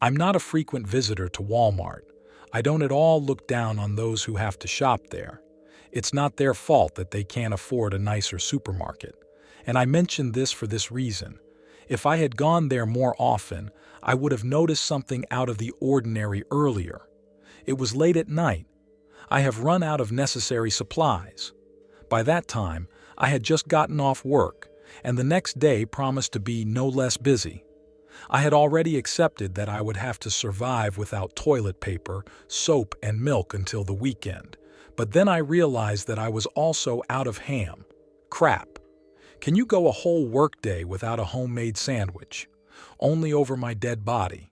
I'm not a frequent visitor to Walmart. I don't at all look down on those who have to shop there. It's not their fault that they can't afford a nicer supermarket. And I mention this for this reason. If I had gone there more often, I would have noticed something out of the ordinary earlier. It was late at night. I have run out of necessary supplies. By that time, I had just gotten off work, and the next day promised to be no less busy. I had already accepted that I would have to survive without toilet paper, soap, and milk until the weekend. But then I realized that I was also out of ham. Crap. Can you go a whole workday without a homemade sandwich? Only over my dead body.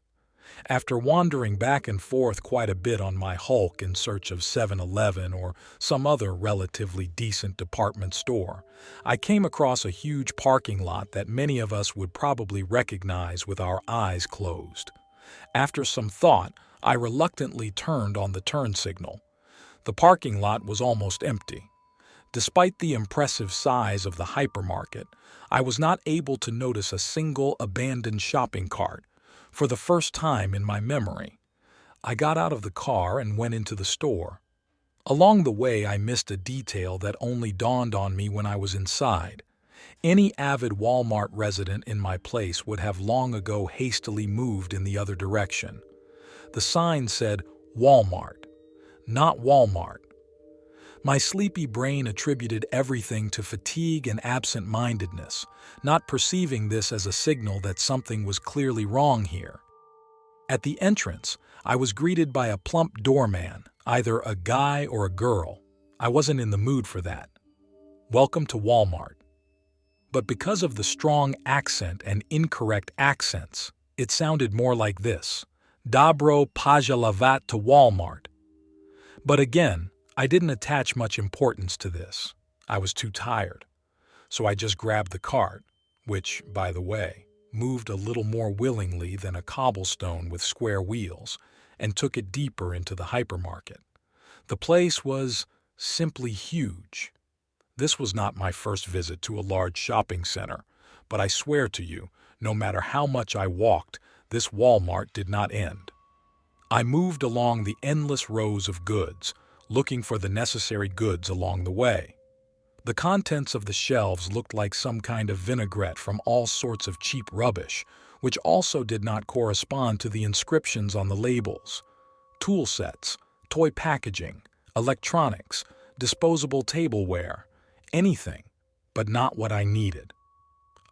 After wandering back and forth quite a bit on my hulk in search of 7-Eleven or some other relatively decent department store, I came across a huge parking lot that many of us would probably recognize with our eyes closed. After some thought, I reluctantly turned on the turn signal. The parking lot was almost empty. Despite the impressive size of the hypermarket, I was not able to notice a single abandoned shopping cart. For the first time in my memory, I got out of the car and went into the store. Along the way, I missed a detail that only dawned on me when I was inside. Any avid Walmart resident in my place would have long ago hastily moved in the other direction. The sign said Walmart, not Walmart. My sleepy brain attributed everything to fatigue and absent-mindedness, not perceiving this as a signal that something was clearly wrong here. At the entrance, I was greeted by a plump doorman, either a guy or a girl. I wasn't in the mood for that. Welcome to Walmart. But because of the strong accent and incorrect accents, it sounded more like this: Dobro pozdravljat to Walmart. But again, I didn't attach much importance to this. I was too tired. So I just grabbed the cart, which, by the way, moved a little more willingly than a cobblestone with square wheels, and took it deeper into the hypermarket. The place was simply huge. This was not my first visit to a large shopping center, but I swear to you, no matter how much I walked, this Walmart did not end. I moved along the endless rows of goods, looking for the necessary goods along the way. The contents of the shelves looked like some kind of vinaigrette from all sorts of cheap rubbish, which also did not correspond to the inscriptions on the labels. Tool sets, toy packaging, electronics, disposable tableware, anything, but not what I needed.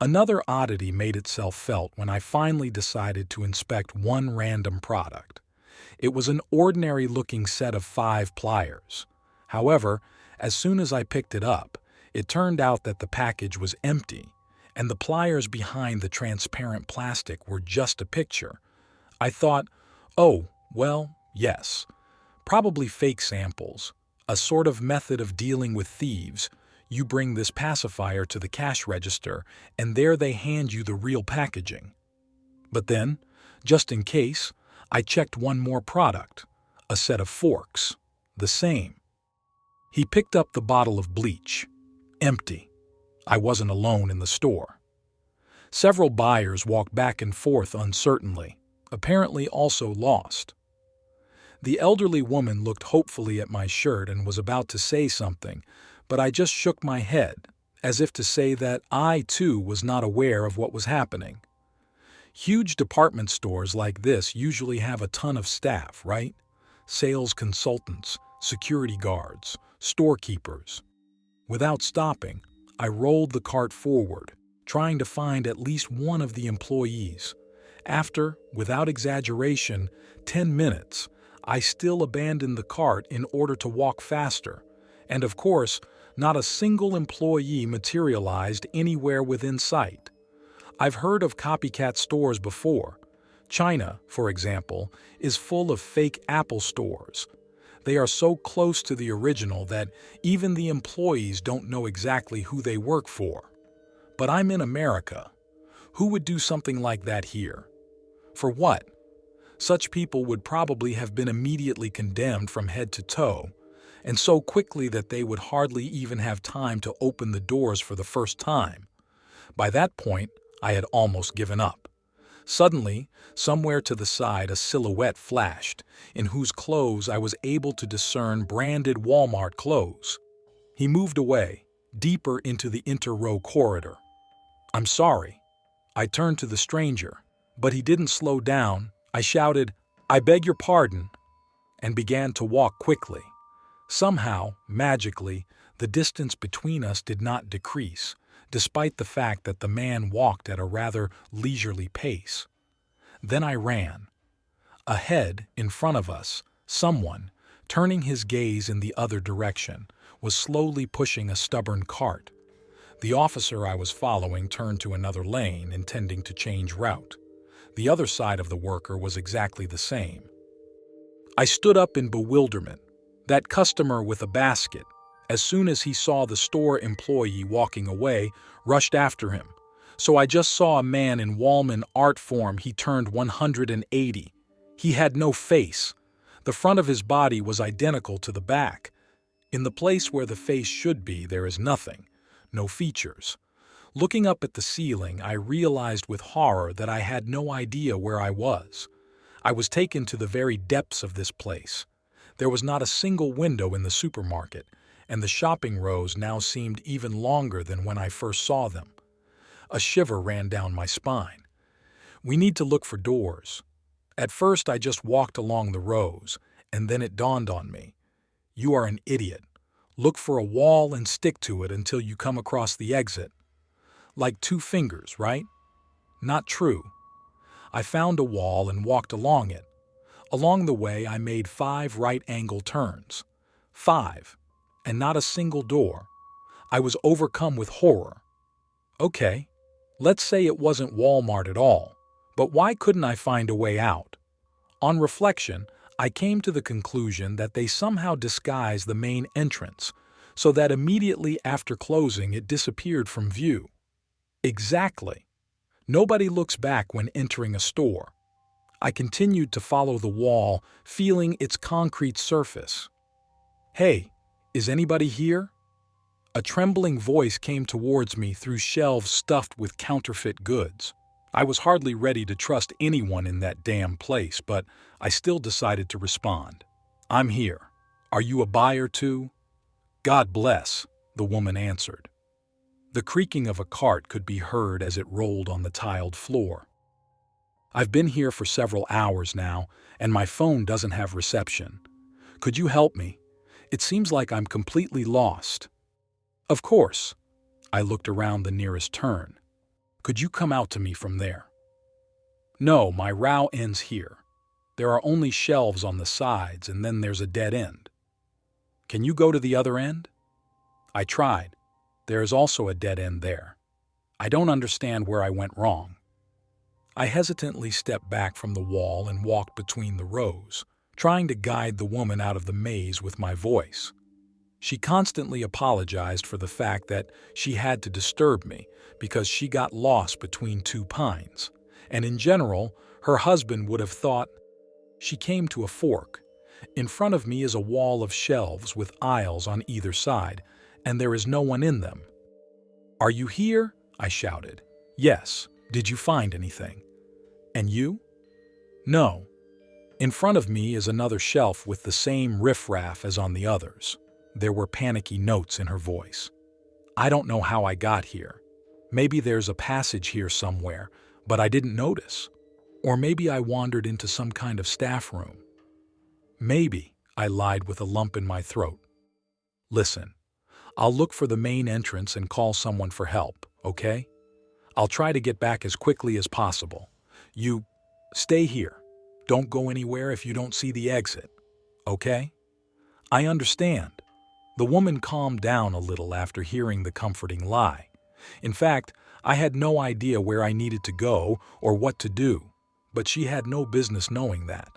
Another oddity made itself felt when I finally decided to inspect one random product. It was an ordinary-looking set of 5 pliers. However, as soon as I picked it up, it turned out that the package was empty, and the pliers behind the transparent plastic were just a picture. I thought, oh, well, yes, probably fake samples, a sort of method of dealing with thieves. You bring this pacifier to the cash register, and there they hand you the real packaging. But then, just in case, I checked one more product, a set of forks, the same. He picked up the bottle of bleach. Empty. I wasn't alone in the store. Several buyers walked back and forth uncertainly, apparently also lost. The elderly woman looked hopefully at my shirt and was about to say something, but I just shook my head, as if to say that I, too, was not aware of what was happening. Huge department stores like this usually have a ton of staff, right? Sales consultants, security guards, storekeepers. Without stopping, I rolled the cart forward, trying to find at least one of the employees. After, without exaggeration, 10 minutes, I still abandoned the cart in order to walk faster. And of course, not a single employee materialized anywhere within sight. I've heard of copycat stores before. China, for example, is full of fake Apple stores. They are so close to the original that even the employees don't know exactly who they work for. But I'm in America. Who would do something like that here? For what? Such people would probably have been immediately condemned from head to toe, and so quickly that they would hardly even have time to open the doors for the first time. By that point, I had almost given up. Suddenly, somewhere to the side, a silhouette flashed, in whose clothes I was able to discern branded Walmart clothes. He moved away, deeper into the inter-row corridor. "I'm sorry." I turned to the stranger, but he didn't slow down. I shouted, "I beg your pardon," and began to walk quickly. Somehow, magically, the distance between us did not decrease, despite the fact that the man walked at a rather leisurely pace. Then I ran. Ahead, in front of us, someone, turning his gaze in the other direction, was slowly pushing a stubborn cart. The officer I was following turned to another lane, intending to change route. The other side of the worker was exactly the same. I stood up in bewilderment. That customer with a basket, as soon as he saw the store employee walking away, rushed after him. So I just saw a man in Wallman art form. He turned 180. He had no face. The front of his body was identical to the back. In the place where the face should be, there is nothing, no features. Looking up at the ceiling, I realized with horror that I had no idea where I was. I was taken to the very depths of this place. There was not a single window in the supermarket, and the shopping rows now seemed even longer than when I first saw them. A shiver ran down my spine. "We need to look for doors." At first I just walked along the rows, and then it dawned on me. "You are an idiot. Look for a wall and stick to it until you come across the exit." Like 2 fingers, right? Not true. I found a wall and walked along it. Along the way, I made 5 right-angle turns. 5. And not a single door. I was overcome with horror. Okay, let's say it wasn't Walmart at all, but why couldn't I find a way out? On reflection, I came to the conclusion that they somehow disguised the main entrance, so that immediately after closing it disappeared from view. Exactly. Nobody looks back when entering a store. I continued to follow the wall, feeling its concrete surface. "Hey, is anybody here?" A trembling voice came towards me through shelves stuffed with counterfeit goods. I was hardly ready to trust anyone in that damn place, but I still decided to respond. "I'm here. Are you a buyer too?" "God bless," the woman answered. The creaking of a cart could be heard as it rolled on the tiled floor. "I've been here for several hours now, and my phone doesn't have reception. Could you help me? It seems like I'm completely lost." "Of course." I looked around the nearest turn. "Could you come out to me from there?" "No, my route ends here. There are only shelves on the sides, and then there's a dead end." "Can you go to the other end?" I tried. There is also a dead end there. I don't understand where I went wrong. I hesitantly stepped back from the wall and walked between the rows, trying to guide the woman out of the maze with my voice. She constantly apologized for the fact that she had to disturb me because she got lost between 2 pines, and in general, her husband would have thought. She came to a fork. In front of me is a wall of shelves with aisles on either side, and there is no one in them. "Are you here?" I shouted. "Yes. Did you find anything?" "And you?" "No." In front of me is another shelf with the same riffraff as on the others. There were panicky notes in her voice. "I don't know how I got here. Maybe there's a passage here somewhere, but I didn't notice. Or maybe I wandered into some kind of staff room." "Maybe," I lied with a lump in my throat. "Listen, I'll look for the main entrance and call someone for help, okay? I'll try to get back as quickly as possible. You stay here. Don't go anywhere if you don't see the exit, okay?" "I understand." The woman calmed down a little after hearing the comforting lie. In fact, I had no idea where I needed to go or what to do, but she had no business knowing that.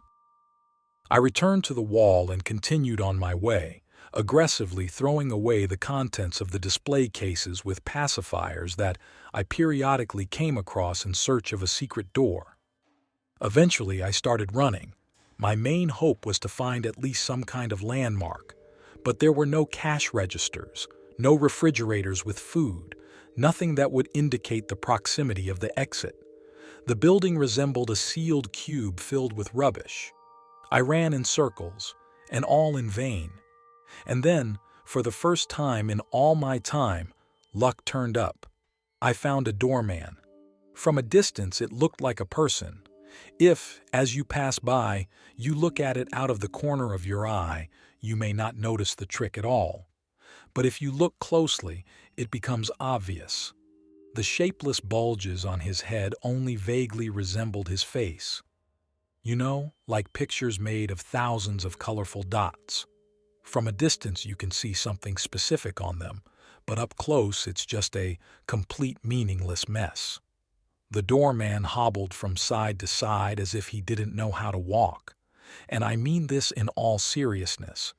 I returned to the wall and continued on my way, aggressively throwing away the contents of the display cases with pacifiers that I periodically came across in search of a secret door. Eventually, I started running. My main hope was to find at least some kind of landmark, but there were no cash registers, no refrigerators with food, nothing that would indicate the proximity of the exit. The building resembled a sealed cube filled with rubbish. I ran in circles, and all in vain. And then, for the first time in all my time, luck turned up. I found a doorman. From a distance, it looked like a person. If, as you pass by, you look at it out of the corner of your eye, you may not notice the trick at all. But if you look closely, it becomes obvious. The shapeless bulges on his head only vaguely resembled his face. You know, like pictures made of thousands of colorful dots. From a distance you can see something specific on them, but up close it's just a complete meaningless mess. The doorman hobbled from side to side as if he didn't know how to walk. And I mean this in all seriousness.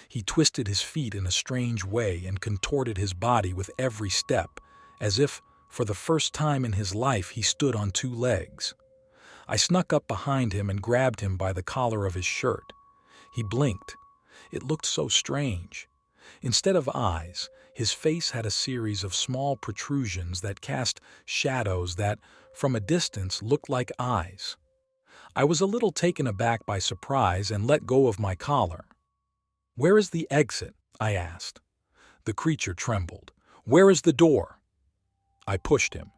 He twisted his feet in a strange way and contorted his body with every step, as if, for the first time in his life, he stood on two legs. I snuck up behind him and grabbed him by the collar of his shirt. He blinked. It looked so strange. Instead of eyes, his face had a series of small protrusions that cast shadows that, from a distance, looked like eyes. I was a little taken aback by surprise and let go of my collar. "Where is the exit?" I asked. The creature trembled. "Where is the door?" I pushed him.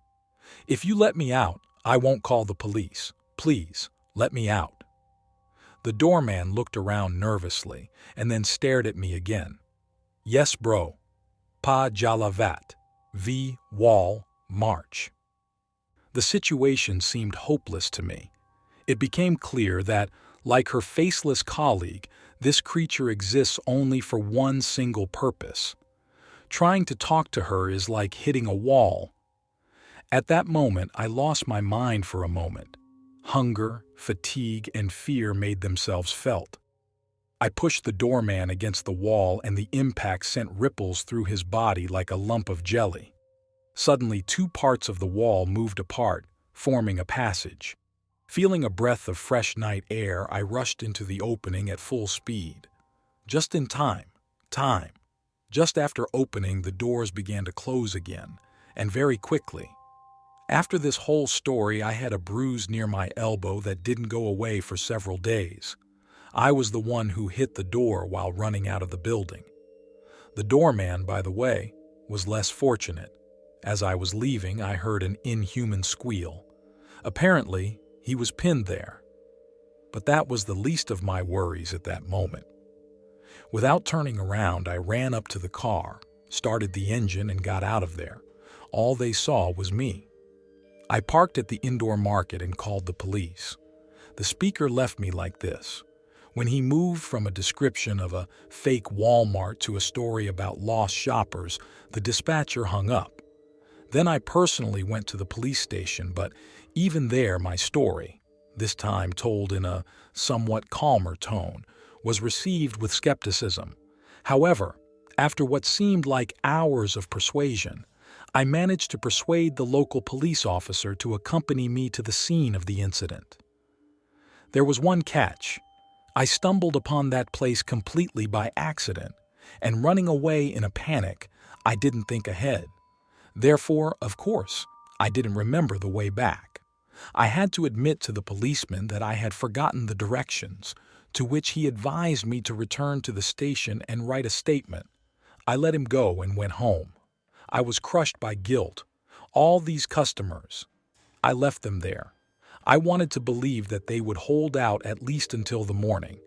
"If you let me out, I won't call the police. Please, let me out." The doorman looked around nervously and then stared at me again. "Yes, bro. Pa Jalavat. V. Wall. March." The situation seemed hopeless to me. It became clear that, like her faceless colleague, this creature exists only for one single purpose. Trying to talk to her is like hitting a wall. At that moment, I lost my mind for a moment. Hunger, fatigue, and fear made themselves felt. I pushed the doorman against the wall and the impact sent ripples through his body like a lump of jelly. Suddenly, two parts of the wall moved apart, forming a passage. Feeling a breath of fresh night air, I rushed into the opening at full speed. Just in time. Just after opening, the doors began to close again, and very quickly. After this whole story, I had a bruise near my elbow that didn't go away for several days. I was the one who hit the door while running out of the building. The doorman, by the way, was less fortunate. As I was leaving, I heard an inhuman squeal. Apparently, he was pinned there. But that was the least of my worries at that moment. Without turning around, I ran up to the car, started the engine, and got out of there. All they saw was me. I parked at the indoor market and called the police. The speaker left me like this. When he moved from a description of a fake Walmart to a story about lost shoppers, the dispatcher hung up. Then I personally went to the police station, but even there my story, this time told in a somewhat calmer tone, was received with skepticism. However, after what seemed like hours of persuasion, I managed to persuade the local police officer to accompany me to the scene of the incident. There was one catch. I stumbled upon that place completely by accident, and running away in a panic, I didn't think ahead. Therefore, of course, I didn't remember the way back. I had to admit to the policeman that I had forgotten the directions, to which he advised me to return to the station and write a statement. I let him go and went home. I was crushed by guilt. All these customers, I left them there. I wanted to believe that they would hold out at least until the morning.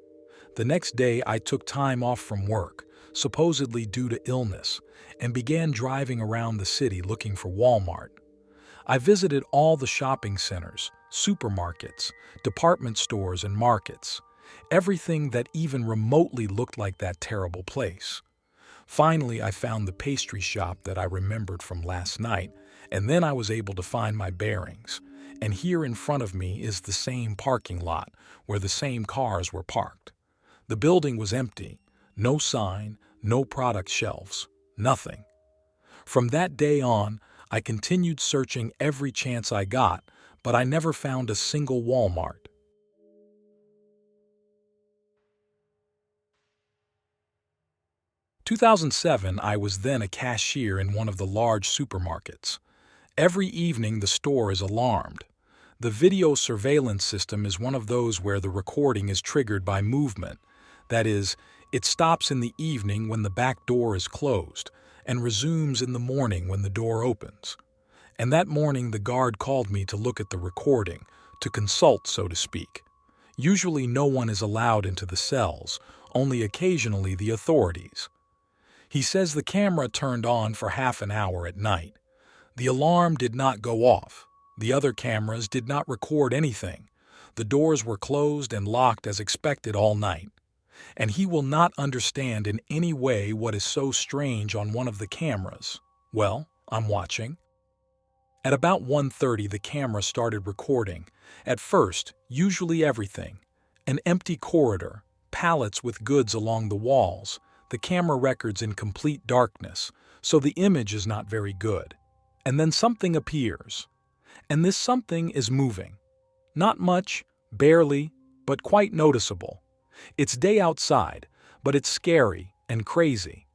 The next day I took time off from work, supposedly due to illness, and began driving around the city looking for Walmart. I visited all the shopping centers, supermarkets, department stores, and markets. Everything that even remotely looked like that terrible place. Finally, I found the pastry shop that I remembered from last night, and then I was able to find my bearings. And here in front of me is the same parking lot where the same cars were parked. The building was empty. No sign, no product shelves, nothing. From that day on, I continued searching every chance I got, but I never found a single Walmart. In 2007, I was then a cashier in one of the large supermarkets. Every evening the store is alarmed. The video surveillance system is one of those where the recording is triggered by movement. That is, it stops in the evening when the back door is closed and resumes in the morning when the door opens. And that morning the guard called me to look at the recording, to consult, so to speak. Usually no one is allowed into the cells, only occasionally the authorities. He says the camera turned on for half an hour at night. The alarm did not go off. The other cameras did not record anything. The doors were closed and locked as expected all night. And he will not understand in any way what is so strange on one of the cameras. Well, I'm watching. At about 1:30 the camera started recording. At first, usually everything. An empty corridor, pallets with goods along the walls. The camera records in complete darkness, so the image is not very good. And then something appears. And this something is moving. Not much, barely, but quite noticeable. It's day outside, but it's scary and crazy.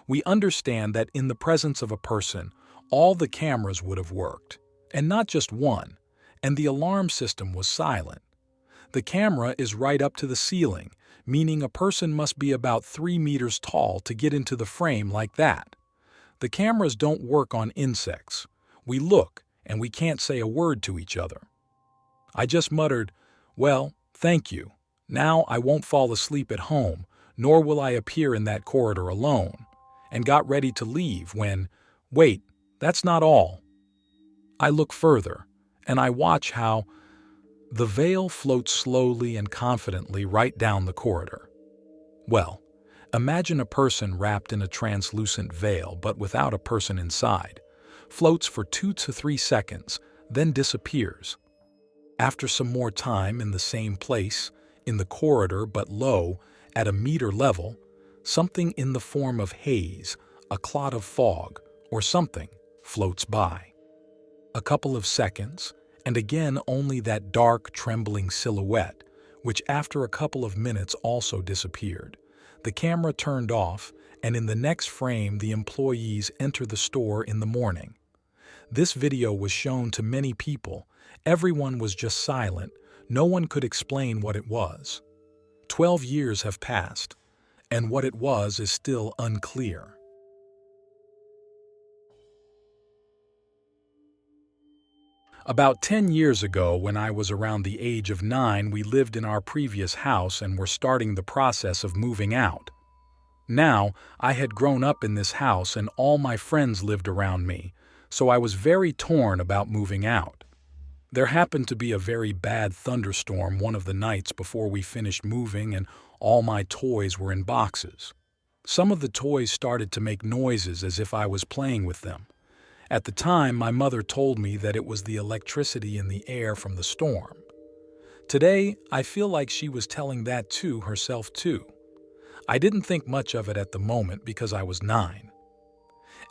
We understand that in the presence of a person, all the cameras would have worked, and not just one, and the alarm system was silent. The camera is right up to the ceiling, meaning a person must be about 3 meters tall to get into the frame like that. The cameras don't work on insects. We look, and we can't say a word to each other. I just muttered, "Well, thank you. Now I won't fall asleep at home, nor will I appear in that corridor alone," and got ready to leave when, wait, that's not all. I look further, and I watch how the veil floats slowly and confidently right down the corridor. Well, imagine a person wrapped in a translucent veil but without a person inside, floats for 2 to 3 seconds, then disappears. After some more time in the same place, in the corridor but low, at a meter level, something in the form of haze, a clot of fog, or something, floats by. A couple of seconds, and again only that dark, trembling silhouette, which after a couple of minutes also disappeared. The camera turned off, and in the next frame the employees enter the store in the morning. This video was shown to many people. Everyone was just silent. No one could explain what it was. 12 years have passed, and what it was is still unclear. About 10 years ago, when I was around the age of 9, we lived in our previous house and were starting the process of moving out. Now, I had grown up in this house and all my friends lived around me, so I was very torn about moving out. There happened to be a very bad thunderstorm one of the nights before we finished moving, and all my toys were in boxes. Some of the toys started to make noises as if I was playing with them. At the time, my mother told me that it was the electricity in the air from the storm. Today, I feel like she was telling that to herself too. I didn't think much of it at the moment because I was 9.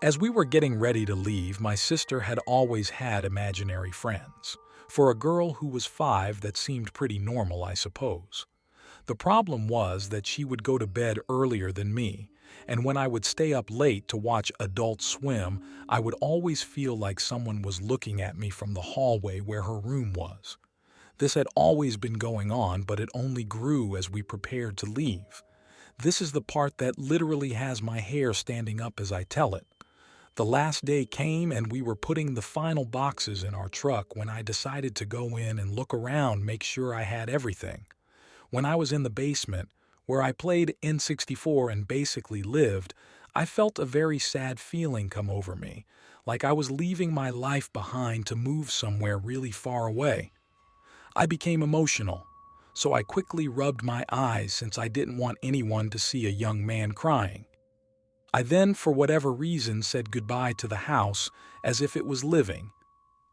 As we were getting ready to leave, my sister had always had imaginary friends. For a girl who was 5, that seemed pretty normal, I suppose. The problem was that she would go to bed earlier than me, and when I would stay up late to watch Adult Swim, I would always feel like someone was looking at me from the hallway where her room was. This had always been going on, but it only grew as we prepared to leave. This is the part that literally has my hair standing up as I tell it. The last day came and we were putting the final boxes in our truck when I decided to go in and look around, make sure I had everything. When I was in the basement, where I played N64 and basically lived, I felt a very sad feeling come over me, like I was leaving my life behind to move somewhere really far away. I became emotional, so I quickly rubbed my eyes since I didn't want anyone to see a young man crying. I then, for whatever reason, said goodbye to the house as if it was living.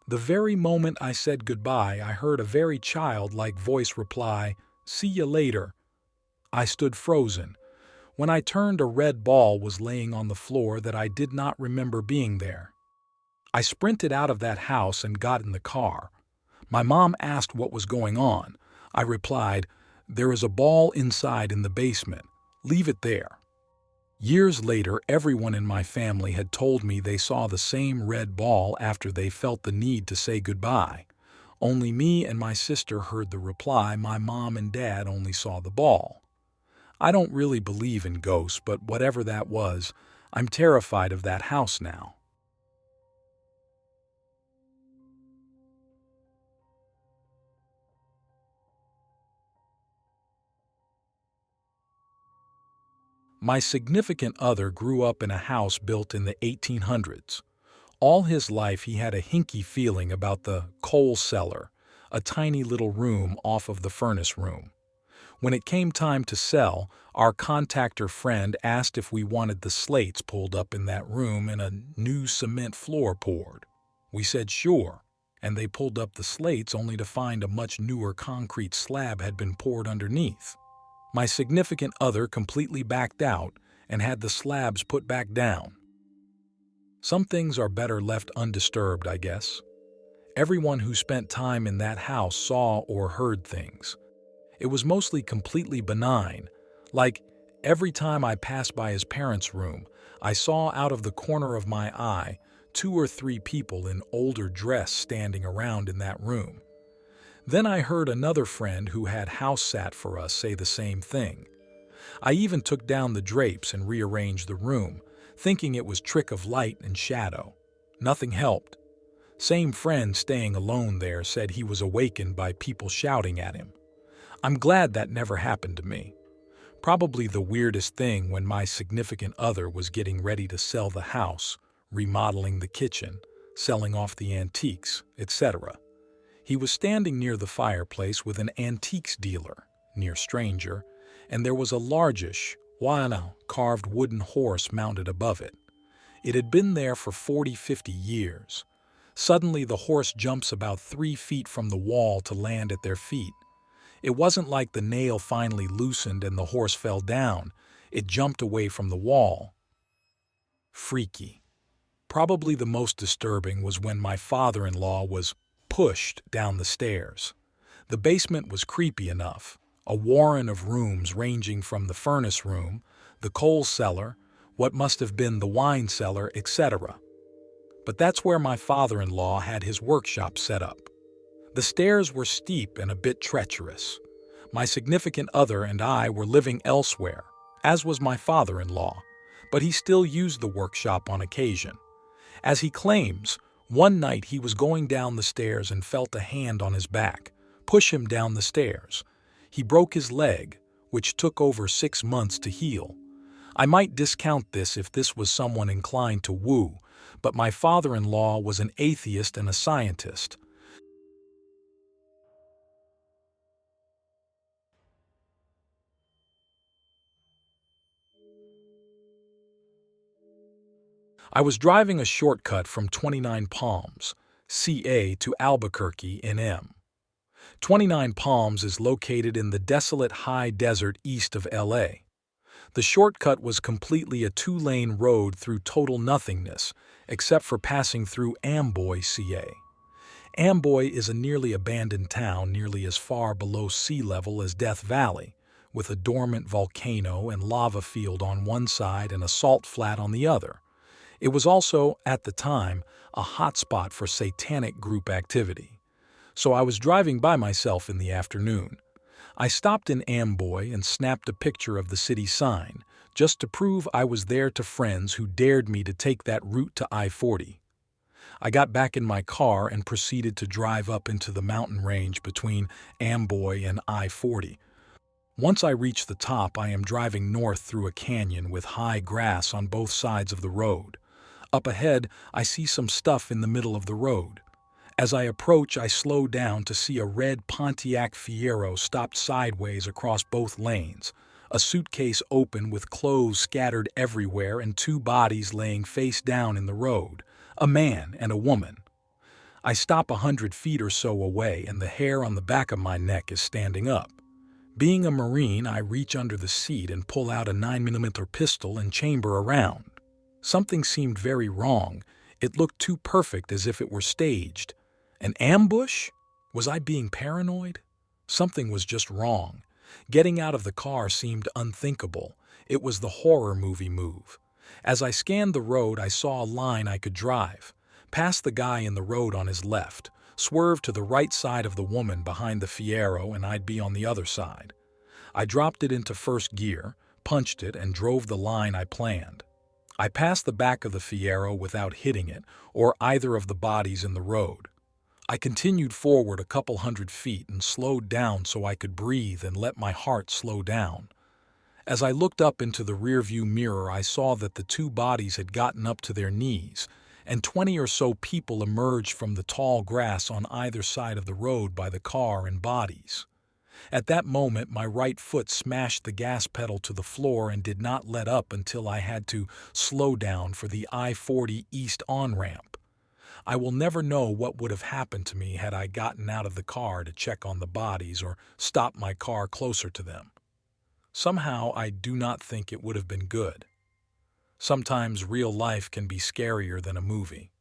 The very moment I said goodbye, I heard a very childlike voice reply, "See you later." I stood frozen. When I turned, a red ball was laying on the floor that I did not remember being there. I sprinted out of that house and got in the car. My mom asked what was going on. I replied, "There is a ball inside in the basement. Leave it there." Years later, everyone in my family had told me they saw the same red ball after they felt the need to say goodbye. Only me and my sister heard the reply. My mom and dad only saw the ball. I don't really believe in ghosts, but whatever that was, I'm terrified of that house now. My significant other grew up in a house built in the 1800s. All his life he had a hinky feeling about the coal cellar, a tiny little room off of the furnace room. When it came time to sell, our contactor friend asked if we wanted the slates pulled up in that room and a new cement floor poured. We said sure, and they pulled up the slates only to find a much newer concrete slab had been poured underneath. My significant other completely backed out and had the slabs put back down. Some things are better left undisturbed, I guess. Everyone who spent time in that house saw or heard things. It was mostly completely benign. Like, every time I passed by his parents' room, I saw out of the corner of my eye 2 or 3 people in older dress standing around in that room. Then I heard another friend who had house sat for us say the same thing. I even took down the drapes and rearranged the room, thinking it was trick of light and shadow. Nothing helped. Same friend staying alone there said he was awakened by people shouting at him. I'm glad that never happened to me. Probably the weirdest thing when my significant other was getting ready to sell the house, remodeling the kitchen, selling off the antiques, etc. He was standing near the fireplace with an antiques dealer, near stranger, and there was a largish, carved wooden horse mounted above it. It had been there for 40-50 years. Suddenly the horse jumps about 3 feet from the wall to land at their feet. It wasn't like the nail finally loosened and the horse fell down. It jumped away from the wall. Freaky. Probably the most disturbing was when my father-in-law was pushed down the stairs. The basement was creepy enough, a warren of rooms ranging from the furnace room, the coal cellar, what must have been the wine cellar, etc. But that's where my father-in-law had his workshop set up. The stairs were steep and a bit treacherous. My significant other and I were living elsewhere, as was my father-in-law, but he still used the workshop on occasion. As he claims, one night he was going down the stairs and felt a hand on his back, push him down the stairs. He broke his leg, which took over 6 months to heal. I might discount this if this was someone inclined to woo, but my father-in-law was an atheist and a scientist. I was driving a shortcut from 29 Palms, CA to Albuquerque, NM. 29 Palms is located in the desolate high desert east of LA. The shortcut was completely a 2-lane road through total nothingness, except for passing through Amboy, CA. Amboy is a nearly abandoned town nearly as far below sea level as Death Valley, with a dormant volcano and lava field on one side and a salt flat on the other. It was also, at the time, a hotspot for satanic group activity. So I was driving by myself in the afternoon. I stopped in Amboy and snapped a picture of the city sign, just to prove I was there to friends who dared me to take that route to I-40. I got back in my car and proceeded to drive up into the mountain range between Amboy and I-40. Once I reach the top, I am driving north through a canyon with high grass on both sides of the road. Up ahead, I see some stuff in the middle of the road. As I approach, I slow down to see a red Pontiac Fiero stopped sideways across both lanes, a suitcase open with clothes scattered everywhere and 2 bodies laying face down in the road, a man and a woman. I stop 100 feet or so away and the hair on the back of my neck is standing up. Being a Marine, I reach under the seat and pull out a 9mm pistol and chamber around. Something seemed very wrong. It looked too perfect, as if it were staged. An ambush? Was I being paranoid? Something was just wrong. Getting out of the car seemed unthinkable. It was the horror movie move. As I scanned the road, I saw a line I could drive. Pass the guy in the road on his left, swerve to the right side of the woman behind the Fiero, and I'd be on the other side. I dropped it into first gear, punched it, and drove the line I planned. I passed the back of the Fiero without hitting it or either of the bodies in the road. I continued forward a couple 100 feet and slowed down so I could breathe and let my heart slow down. As I looked up into the rearview mirror, I saw that the two bodies had gotten up to their knees, and 20 or so people emerged from the tall grass on either side of the road by the car and bodies. At that moment, my right foot smashed the gas pedal to the floor and did not let up until I had to slow down for the I-40 East on-ramp. I will never know what would have happened to me had I gotten out of the car to check on the bodies or stopped my car closer to them. Somehow, I do not think it would have been good. Sometimes real life can be scarier than a movie.